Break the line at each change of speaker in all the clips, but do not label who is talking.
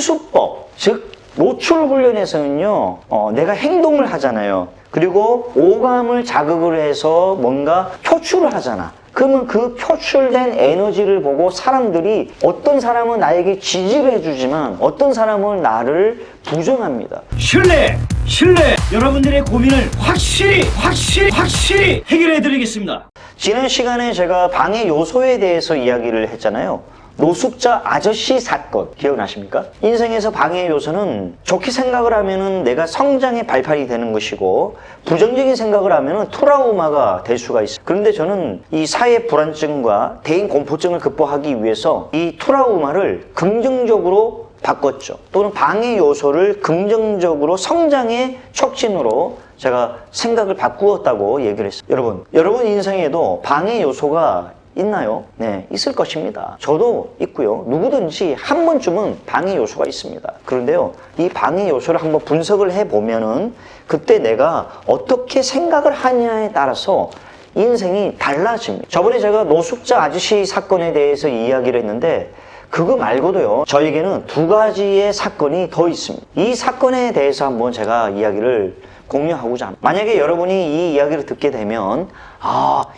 홍수법, 즉 노출 훈련에서는요, 내가 행동을 하잖아요. 그리고 오감을 자극을 해서 뭔가 표출을 하잖아. 그러면 그 표출된 에너지를 보고 사람들이 어떤 사람은 나에게 지지를 해주지만 어떤 사람은 나를 부정합니다.
신뢰! 여러분들의 고민을 확실히 해결해 드리겠습니다.
지난 시간에 제가 방해 요소에 대해서 이야기를 했잖아요. 노숙자 아저씨 사건 기억나십니까? 인생에서 방해 요소는 좋게 생각을 하면은 내가 성장의 발판이 되는 것이고 부정적인 생각을 하면은 트라우마가 될 수가 있어요. 그런데 저는 이 사회 불안증과 대인 공포증을 극복하기 위해서 이 트라우마를 긍정적으로 바꿨죠. 또는 방해 요소를 긍정적으로 성장의 촉진으로 제가 생각을 바꾸었다고 얘기를 했어요. 여러분 인생에도 방해 요소가 있나요? 네, 있을 것입니다. 저도 있고요. 누구든지 한 번쯤은 방해 요소가 있습니다. 그런데요, 이 방해 요소를 한번 분석을 해보면은 그때 내가 어떻게 생각을 하냐에 따라서 인생이 달라집니다. 저번에 제가 노숙자 아저씨 사건에 대해서 이야기를 했는데 그거 말고도요, 저에게는 두 가지의 사건이 더 있습니다. 이 사건에 대해서 한번 제가 이야기를 공유하고자 합니다. 만약에 여러분이 이 이야기를 듣게 되면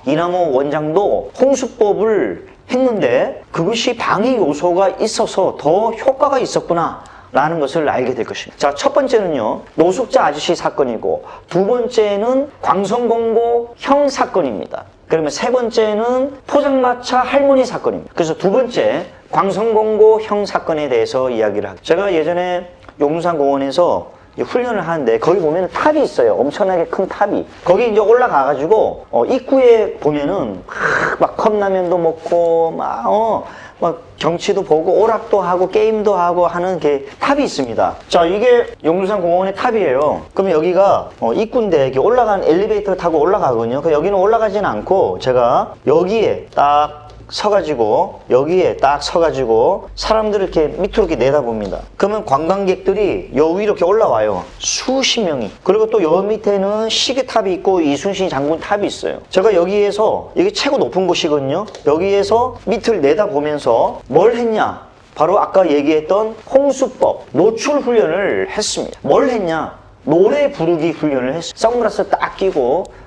이남호 원장도 홍수법을 했는데 그것이 방해 요소가 있어서 더 효과가 있었구나 라는 것을 알게 될 것입니다. 자, 첫 번째는요, 노숙자 아저씨 사건이고 두 번째는 광성공고 형 사건입니다. 그러면 세 번째는 포장마차 할머니 사건입니다. 그래서 두 번째 광성공고 형 사건에 대해서 이야기를 하겠습니다. 제가 예전에 용산공원에서 훈련을 하는데 거기 보면 탑이 있어요. 엄청나게 큰 탑이. 거기 이제 올라가가지고 입구에 보면은 막 컵라면도 먹고 막 경치도 보고 오락도 하고 게임도 하고 하는 게 탑이 있습니다. 자, 이게 용산공원의 탑이에요. 그러면 여기가 입구인데 이렇게 올라간 엘리베이터 타고 올라가거든요. 여기는 올라가지는 않고 제가 여기에 딱 서가지고 여기에 딱 서가지고 사람들을 이렇게 밑으로 이렇게 내다봅니다. 그러면 관광객들이 여 위로 이렇게 올라와요. 수십 명이. 그리고 또 여 밑에는 시계탑이 있고 이순신 장군 탑이 있어요. 제가 여기에서 이게 최고 높은 곳이거든요. 여기에서 밑을 내다보면서 뭘 했냐? 바로 아까 얘기했던 홍수법 노출 훈련을 했습니다. 뭘 했냐? 노래 부르기 훈련을 했어요. 선글라스 딱 끼고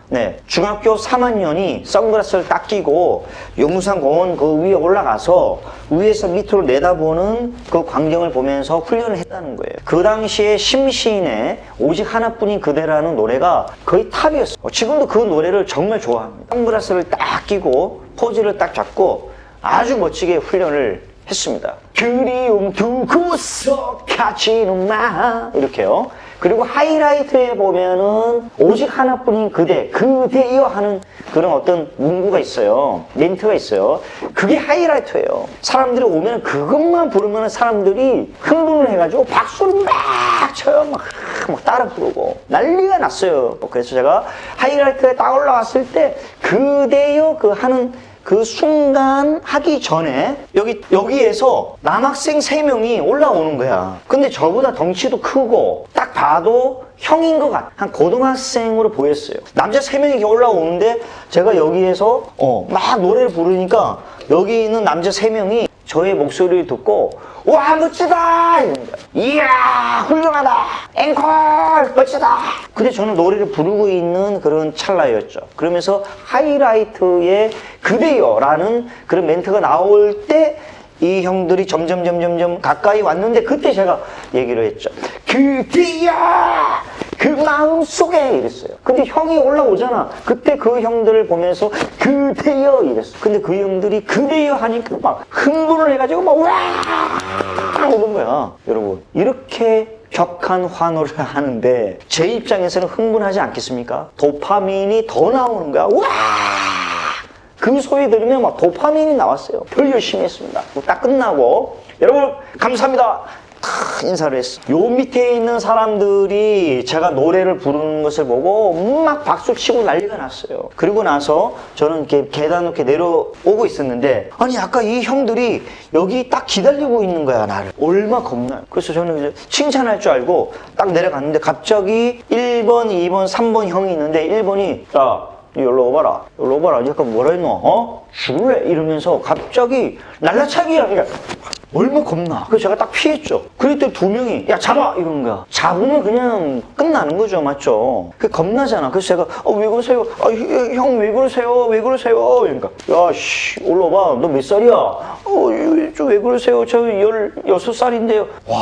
중학교 3학년이 선글라스를 딱 끼고 용산공원 그 위에 올라가서 위에서 밑으로 내다보는 그 광경을 보면서 훈련을 했다는 거예요. 그 당시에 심시인의 오직 하나뿐인 그대라는 노래가 거의 탑이었어요. 지금도 그 노래를 정말 좋아합니다. 선글라스를 딱 끼고 포즈를 딱 잡고 아주 멋지게 훈련을 했습니다. 그리움 두고서 가지는 마 이렇게요. 그리고 하이라이트에 보면은 오직 하나뿐인 그대여 하는 그런 어떤 문구가 있어요. 멘트가 있어요. 그게 하이라이트예요. 사람들이 오면 그것만 부르면 사람들이 흥분을 해가지고 박수를 막 쳐요. 막 따라 부르고 난리가 났어요. 그래서 제가 하이라이트에 딱 올라왔을 때 그대여 하는 그 순간 하기 전에 여기에서 남학생 3명이 올라오는 거야. 근데 저보다 덩치도 크고 딱 봐도 형인 것 같아. 한 고등학생으로 보였어요. 남자 3명이 이렇게 올라오는데 제가 여기에서 막 노래를 부르니까 여기 있는 남자 3명이 저의 목소리를 듣고 와 멋지다 이런 거야. 이야 훌륭하다 앵콜 멋지다. 근데 저는 노래를 부르고 있는 그런 찰나였죠. 그러면서 하이라이트의 그대여라는 그런 멘트가 나올 때 이 형들이 점점 가까이 왔는데 그때 제가 얘기를 했죠. 그대여 그 마음속에 이랬어요. 근데 형이 올라오잖아. 그때 그 형들을 보면서 그대여 이랬어. 근데 그 형들이 그대여 하니까 막 흥분을 해가지고 막 와 이런 거야. 여러분 이렇게 격한 환호를 하는데 제 입장에서는 흥분하지 않겠습니까? 도파민이 더 나오는 거야. 와! 그 소리 들으면 막 도파민이 나왔어요. 별 열심히 했습니다. 딱 끝나고 여러분 감사합니다. 인사를 했어. 요 밑에 있는 사람들이 제가 노래를 부르는 것을 보고 막 박수 치고 난리가 났어요. 그리고 나서 저는 이렇게 계단 이렇게 내려오고 있었는데 아니 아까 이 형들이 여기 딱 기다리고 있는 거야 나를. 얼마 겁나요. 그래서 저는 이제 칭찬할 줄 알고 딱 내려갔는데 갑자기 1번, 2번, 3번 형이 있는데 1번이 야 여기로 오봐라. 약간 뭐라 했노? 죽을래? 이러면서 갑자기 날라차기야. 얼마 겁나. 그래서 제가 딱 피했죠. 그랬더니 두 명이 야 잡아 이러는 거야. 잡으면 그냥 끝나는 거죠, 맞죠? 그 겁나잖아. 그래서 제가 왜 그러세요? 형 왜 그러세요? 왜 그러세요? 그러니까 야씨 올라와. 너 몇 살이야? 왜 그러세요? 저 16살인데요. 와,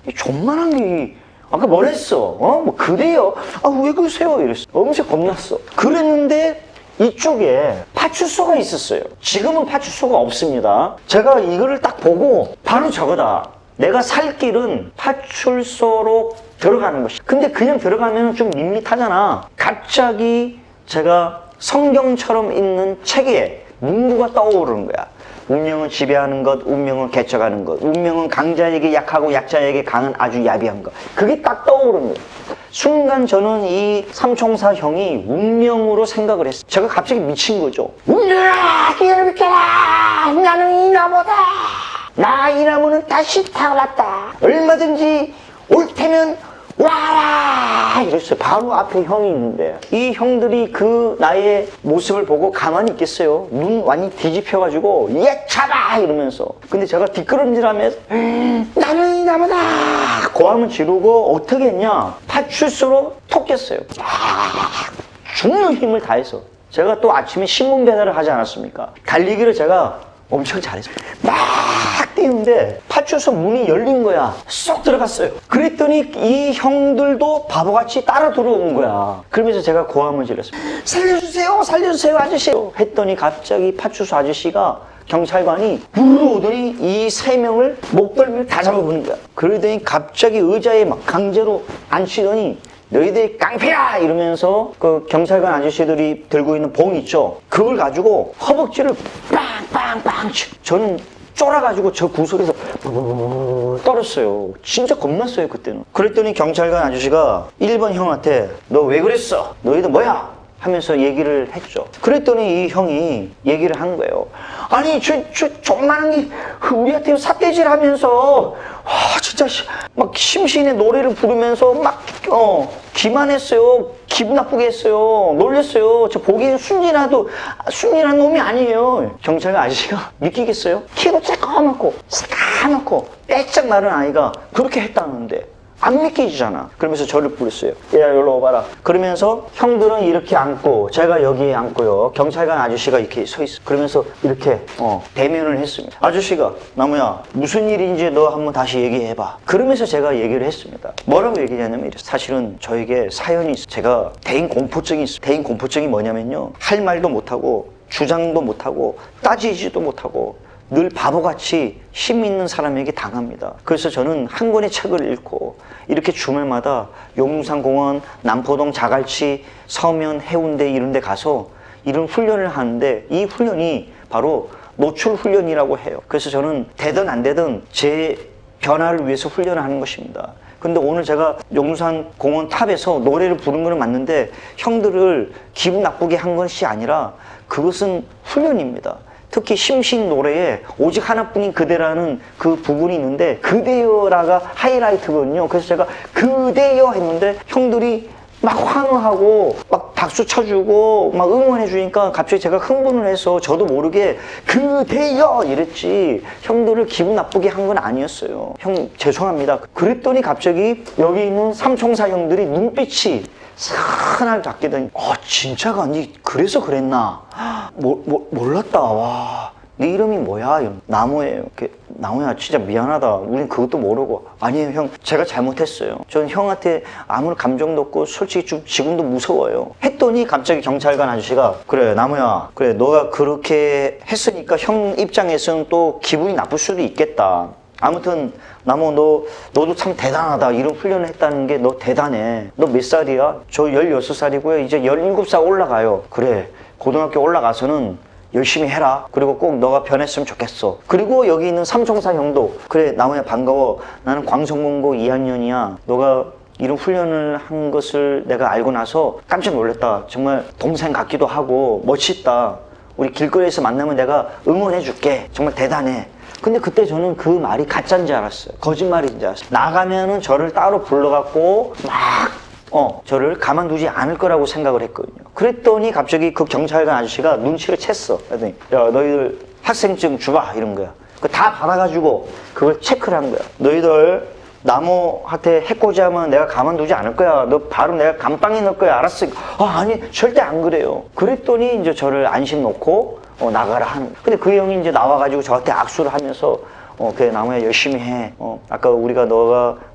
이 존만한 게 아까 뭐랬어? 뭐 그래요? 왜 그러세요? 이랬어. 엄청 겁났어. 그랬는데 이쪽에 파출소가 있었어요. 지금은 파출소가 없습니다. 제가 이거를 딱 보고 바로 저거다. 내가 살 길은 파출소로 들어가는 것이. 근데 그냥 들어가면 좀 밋밋하잖아. 갑자기 제가 성경처럼 있는 책에 문구가 떠오르는 거야. 운명을 지배하는 것, 운명을 개척하는 것, 운명은 강자에게 약하고 약자에게 강한 아주 야비한 것. 그게 딱 떠오르는 거예요. 순간 저는 이 삼총사 형이 운명으로 생각을 했어요. 제가 갑자기 미친 거죠. 운명아, 기회를 비켜라. 나는 이 나무다. 나 이 나무는 다시 타올랐다. 얼마든지 올 테면 와라 이랬어요. 바로 앞에 형이 있는데 이 형들이 그 나의 모습을 보고 가만히 있겠어요. 눈 완전히 뒤집혀가지고 얘 잡아 이러면서. 근데 제가 뒷걸음질하면서 나는 이 나무다 고함을 지르고 어떻게 했냐, 파출소로 톡했어요. 죽는 힘을 다해서. 제가 또 아침에 신문 배달을 하지 않았습니까? 달리기를 제가 엄청 잘했어요. 막 뛰는데 파출소 문이 열린 거야. 쏙 들어갔어요. 그랬더니 이 형들도 바보같이 따라 들어온 거야. 그러면서 제가 고함을 질렀어요. 살려주세요, 살려주세요, 아저씨. 했더니 갑자기 파출소 아저씨가, 경찰관이 불러오더니 이 세 명을 목덜미를 다 잡아보는 거야. 그러더니 갑자기 의자에 막 강제로 앉히더니 너희들이 깡패야! 이러면서 그 경찰관 아저씨들이 들고 있는 봉 있죠? 그걸 가지고 허벅지를 빵빵빵 치고 저는 쫄아가지고 저 구석에서 떨었어요. 진짜 겁났어요, 그때는. 그랬더니 경찰관 아저씨가 1번 형한테 너 왜 그랬어? 너희들 뭐야? 하면서 얘기를 했죠. 그랬더니 이 형이 얘기를 한 거예요. 아니, 저 조그마한 게 우리한테 삿대질 하면서, 진짜 막 심신의 노래를 부르면서 막, 기만했어요. 기분 나쁘게 했어요. 놀렸어요. 저 보기엔 순진한 놈이 아니에요. 경찰관 아저씨가 믿기겠어요? 키도 새까맣고, 빼짝 마른 아이가 그렇게 했다는데. 안 믿기지잖아. 그러면서 저를 부르셨어요. 야, 여기로 와봐라. 그러면서 형들은 이렇게 앉고 제가 여기에 앉고요. 경찰관 아저씨가 이렇게 서 있어. 그러면서 이렇게 대면을 했습니다. 아저씨가 나무야, 무슨 일인지 너 한번 다시 얘기해봐. 그러면서 제가 얘기를 했습니다. 뭐라고 얘기하냐면 사실은 저에게 사연이 있어요. 제가 대인 공포증이 있어요. 대인 공포증이 뭐냐면요, 할 말도 못하고 주장도 못하고 따지지도 못하고 늘 바보같이 힘 있는 사람에게 당합니다. 그래서 저는 한 권의 책을 읽고 이렇게 주말마다 용산공원, 남포동, 자갈치, 서면, 해운대 이런 데 가서 이런 훈련을 하는데 이 훈련이 바로 노출 훈련이라고 해요. 그래서 저는 되든 안 되든 제 변화를 위해서 훈련을 하는 것입니다. 근데 오늘 제가 용산공원 탑에서 노래를 부른 건 맞는데 형들을 기분 나쁘게 한 것이 아니라 그것은 훈련입니다. 특히 심신 노래에 오직 하나뿐인 그대라는 그 부분이 있는데 그대여라가 하이라이트거든요. 그래서 제가 그대여 했는데 형들이 막 환호하고 막 박수 쳐주고 막 응원해 주니까 갑자기 제가 흥분을 해서 저도 모르게 그대여 이랬지 형들을 기분 나쁘게 한 건 아니었어요. 형 죄송합니다. 그랬더니 갑자기 여기 있는 삼총사 형들이 눈빛이 하나를 잡게 되니 진짜가 아니 그래서 그랬나? 몰랐다. 와, 네 이름이 뭐야? 이런. 나무예요. 나무야 진짜 미안하다. 우린 그것도 모르고. 아니에요 형, 제가 잘못했어요. 전 형한테 아무런 감정도 없고 솔직히 좀 지금도 무서워요. 했더니 갑자기 경찰관 아저씨가 그래 나무야, 그래 너가 그렇게 했으니까 형 입장에서는 또 기분이 나쁠 수도 있겠다. 아무튼 나무 너도 참 대단하다. 이런 훈련을 했다는 게 너 대단해. 너 몇 살이야? 저 16살이고요. 이제 17살 올라가요. 그래, 고등학교 올라가서는 열심히 해라. 그리고 꼭 너가 변했으면 좋겠어. 그리고 여기 있는 삼총사 형도 그래 나무야 반가워. 나는 광성공고 2학년이야. 너가 이런 훈련을 한 것을 내가 알고 나서 깜짝 놀랐다. 정말 동생 같기도 하고 멋있다. 우리 길거리에서 만나면 내가 응원해 줄게. 정말 대단해. 근데 그때 저는 그 말이 가짜인 줄 알았어요. 거짓말인 줄 알았어요. 나가면은 저를 따로 불러갖고 막 저를 가만두지 않을 거라고 생각을 했거든요. 그랬더니 갑자기 그 경찰관 아저씨가 눈치를 챘어. 그랬더니 야 너희들 학생증 줘봐 이런 거야. 그 다 받아가지고 그걸 체크를 한 거야. 너희들 나무한테 해코지하면 내가 가만두지 않을 거야. 너 바로 내가 감방에 넣을 거야. 알았어. 아니 절대 안 그래요. 그랬더니 이제 저를 안심 놓고 나가라 하는. 근데 그 형이 이제 나와가지고 저한테 악수를 하면서 그래 나무야 열심히 해. 아까 우리가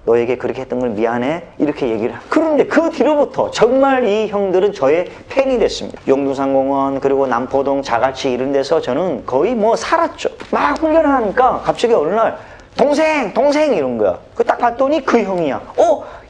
너에게 그렇게 했던 걸 미안해. 이렇게 얘기를 해. 그런데 그 뒤로부터 정말 이 형들은 저의 팬이 됐습니다. 용두산공원 그리고 남포동 자갈치 이런 데서 저는 거의 뭐 살았죠. 막 훈련하니까 갑자기 어느 날 동생 이런 거야. 그 딱 봤더니 그 형이야.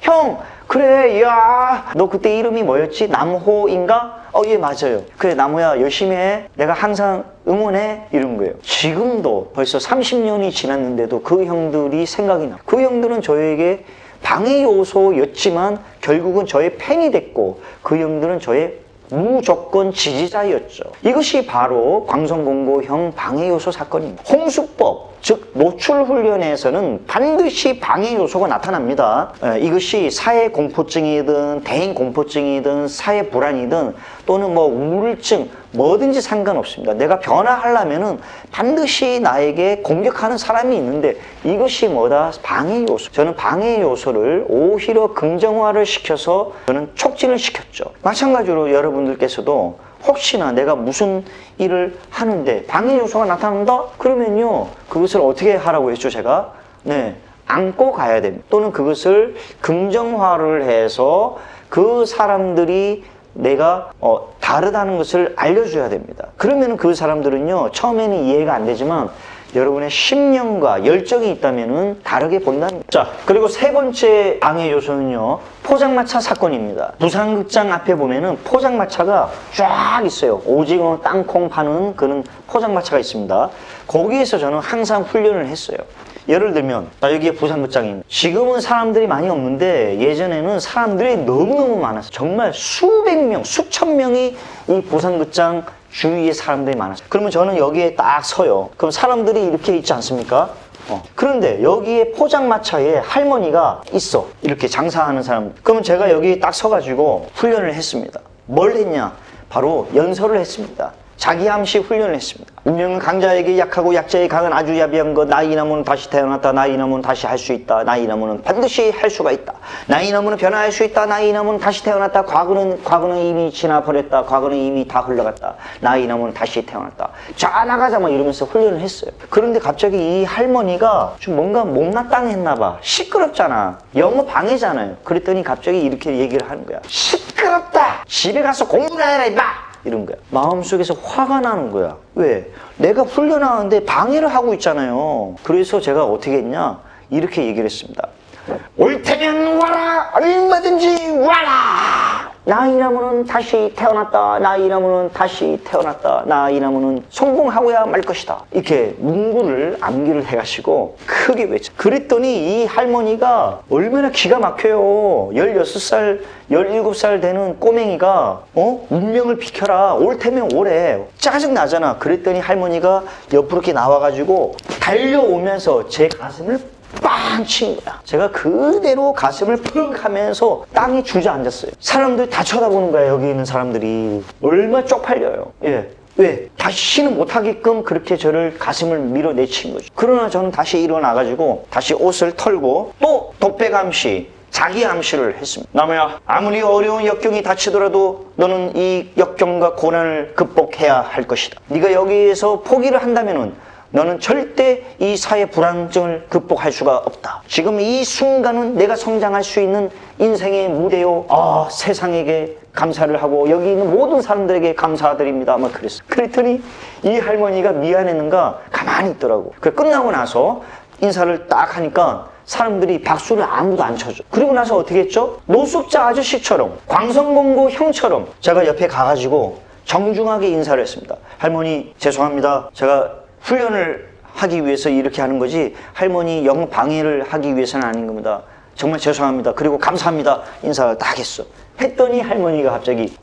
형 그래 야 너 그때 이름이 뭐였지? 남호인가? 예 맞아요. 그래 나무야 열심히 해. 내가 항상 응원해. 이런 거예요. 지금도 벌써 30년이 지났는데도 그 형들이 생각이 나. 그 형들은 저에게 방해 요소였지만 결국은 저의 팬이 됐고 그 형들은 저의 무조건 지지자였죠. 이것이 바로 광성공고형 방해요소 사건입니다. 홍수법, 즉 노출훈련에서는 반드시 방해요소가 나타납니다. 이것이 사회공포증이든 대인공포증이든 사회불안이든 또는 뭐 우울증 뭐든지 상관없습니다. 내가 변화하려면은 반드시 나에게 공격하는 사람이 있는데 이것이 뭐다? 방해요소. 저는 방해요소를 오히려 긍정화를 시켜서 저는 촉진을 시켰죠. 마찬가지로 여러분들께서도 혹시나 내가 무슨 일을 하는데 방해요소가 나타난다? 그러면요 그것을 어떻게 하라고 했죠 제가? 안고 가야 됩니다. 또는 그것을 긍정화를 해서 그 사람들이 내가 다르다는 것을 알려줘야 됩니다. 그러면 그 사람들은요 처음에는 이해가 안 되지만 여러분의 신념과 열정이 있다면 다르게 본다는 거죠. 자, 그리고 세 번째 방해 요소는요 포장마차 사건입니다. 부산극장 앞에 보면은 포장마차가 쫙 있어요. 오징어 땅콩 파는 그런 포장마차가 있습니다. 거기에서 저는 항상 훈련을 했어요. 예를 들면 여기에 부산극장입니다. 지금은 사람들이 많이 없는데 예전에는 사람들이 너무너무 많았어요. 정말 수백 명, 수천 명이 이 부산극장 주위에 사람들이 많았어요. 그러면 저는 여기에 딱 서요. 그럼 사람들이 이렇게 있지 않습니까? 그런데 여기에 포장마차에 할머니가 있어. 이렇게 장사하는 사람. 그러면 제가 여기에 딱 서가지고 훈련을 했습니다. 뭘 했냐? 바로 연설을 했습니다. 자기 암시 훈련을 했습니다. 운명은 강자에게 약하고 약자에게 강한 아주 야비한 것. 나 이 나무는 다시 태어났다. 나 이 나무는 다시 할 수 있다. 나 이 나무는 반드시 할 수가 있다. 나 이 나무는 변화할 수 있다. 나 이 나무는 다시 태어났다. 과거는 이미 지나버렸다. 과거는 이미 다 흘러갔다. 나 이 나무는 다시 태어났다. 자 나가자 막 이러면서 훈련을 했어요. 그런데 갑자기 이 할머니가 좀 뭔가 못마땅했나 봐. 시끄럽잖아. 영어 방해잖아요. 그랬더니 갑자기 이렇게 얘기를 하는 거야. 시끄럽다. 집에 가서 공부나 해라 임마. 이런 거야. 마음속에서 화가 나는 거야. 왜? 내가 훈련하는데 방해를 하고 있잖아요. 그래서 제가 어떻게 했냐? 이렇게 얘기를 했습니다. 올 테면 와라! 얼마든지 와라! 나 이 나무는 다시 태어났다. 나 이 나무는 다시 태어났다. 나 이 나무는 성공하고야 말 것이다. 이렇게 문구를 암기를 해가지고 크게 외쳐. 그랬더니 이 할머니가 얼마나 기가 막혀요. 16살, 17살 되는 꼬맹이가 운명을 비켜라. 올 테면 오래. 짜증 나잖아. 그랬더니 할머니가 옆으로 이렇게 나와가지고 달려오면서 제 가슴을 빵 친 거야. 제가 그대로 가슴을 펑 하면서 땅에 주저앉았어요. 사람들이 다 쳐다보는 거야. 여기 있는 사람들이. 얼마나 쪽팔려요. 왜? 다시는 못하게끔 그렇게 저를 가슴을 밀어내친 거죠. 그러나 저는 다시 일어나가지고 다시 옷을 털고 또 독백암시, 자기 암시를 했습니다. 나무야, 아무리 어려운 역경이 닥치더라도 너는 이 역경과 고난을 극복해야 할 것이다. 네가 여기에서 포기를 한다면은 너는 절대 이 사회 불안증을 극복할 수가 없다. 지금 이 순간은 내가 성장할 수 있는 인생의 무대요. 세상에게 감사를 하고 여기 있는 모든 사람들에게 감사드립니다. 막 그랬어. 그랬더니 이 할머니가 미안했는가 가만히 있더라고. 그 끝나고 나서 인사를 딱 하니까 사람들이 박수를 아무도 안 쳐줘. 그리고 나서 어떻게 했죠? 노숙자 아저씨처럼 광성공고 형처럼 제가 옆에 가가지고 정중하게 인사를 했습니다. 할머니 죄송합니다. 제가 훈련을 하기 위해서 이렇게 하는 거지 할머니 영업 방해를 하기 위해서는 아닌 겁니다. 정말 죄송합니다. 그리고 감사합니다. 인사를 딱 했어. 했더니 할머니가 갑자기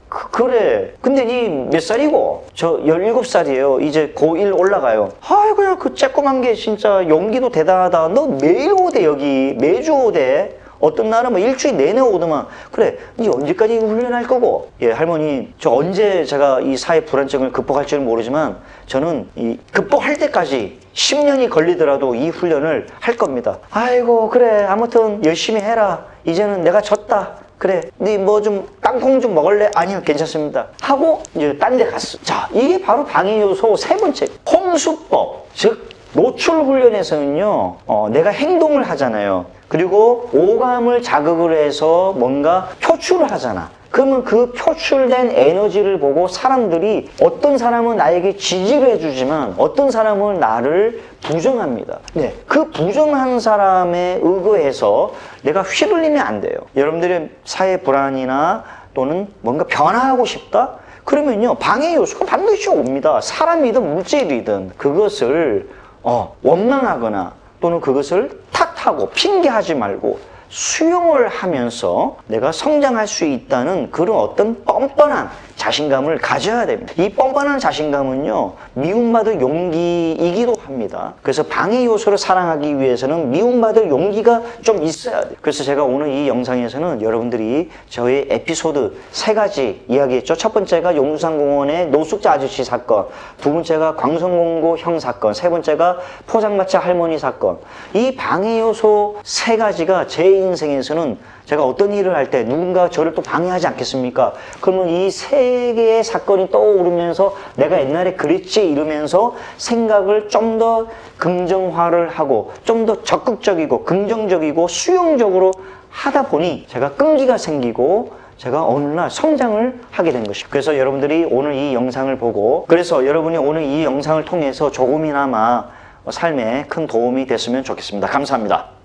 그래. 근데 니 몇 살이고? 저 17살이에요. 이제 고1 올라가요. 아이고야 그 쬐꼬만 게 진짜 용기도 대단하다. 너 매일 오대 여기. 매주 오대. 어떤 날은 뭐 일주일 내내 오더만. 그래 이제 언제까지 훈련할 거고? 할머니 저 언제 제가 이 사회 불안증을 극복할지는 모르지만 저는 이 극복할 때까지 10년이 걸리더라도 이 훈련을 할 겁니다. 아이고 그래 아무튼 열심히 해라. 이제는 내가 졌다. 그래, 네 뭐 좀 땅콩 좀 먹을래? 아니요, 괜찮습니다. 하고 이제 딴 데 갔어. 자, 이게 바로 방해 요소 세 번째, 홍수법. 즉 노출 훈련에서는요, 내가 행동을 하잖아요. 그리고 오감을 자극을 해서 뭔가 표출을 하잖아. 그러면 그 표출된 에너지를 보고 사람들이 어떤 사람은 나에게 지지를 해주지만 어떤 사람은 나를 부정합니다. 네, 그 부정한 사람에 의거해서 내가 휘둘리면 안 돼요. 여러분들의 사회 불안이나 또는 뭔가 변화하고 싶다? 그러면요, 방해 요소가 반드시 옵니다. 사람이든 물질이든 그것을 원망하거나 또는 그것을 탓하고 핑계하지 말고 수용을 하면서 내가 성장할 수 있다는 그런 어떤 뻔뻔한 자신감을 가져야 됩니다. 이 뻔뻔한 자신감은요, 미움받을 용기이기도 합니다. 그래서 방해 요소를 사랑하기 위해서는 미움받을 용기가 좀 있어야 돼요. 그래서 제가 오늘 이 영상에서는 여러분들이 저의 에피소드 3가지 이야기했죠. 첫 번째가 용두산공원의 노숙자 아저씨 사건, 두 번째가 광성공고 형 사건, 세 번째가 포장마차 할머니 사건. 이 방해 요소 3가지가 제 인생에서는 제가 어떤 일을 할 때 누군가 저를 또 방해하지 않겠습니까? 그러면 이 3개의 사건이 떠오르면서 내가 옛날에 그랬지 이러면서 생각을 좀 더 긍정화를 하고 좀 더 적극적이고 긍정적이고 수용적으로 하다 보니 제가 끈기가 생기고 제가 어느 날 성장을 하게 된 것입니다. 그래서 여러분들이 오늘 이 영상을 보고 그래서 여러분이 오늘 이 영상을 통해서 조금이나마 삶에 큰 도움이 됐으면 좋겠습니다. 감사합니다.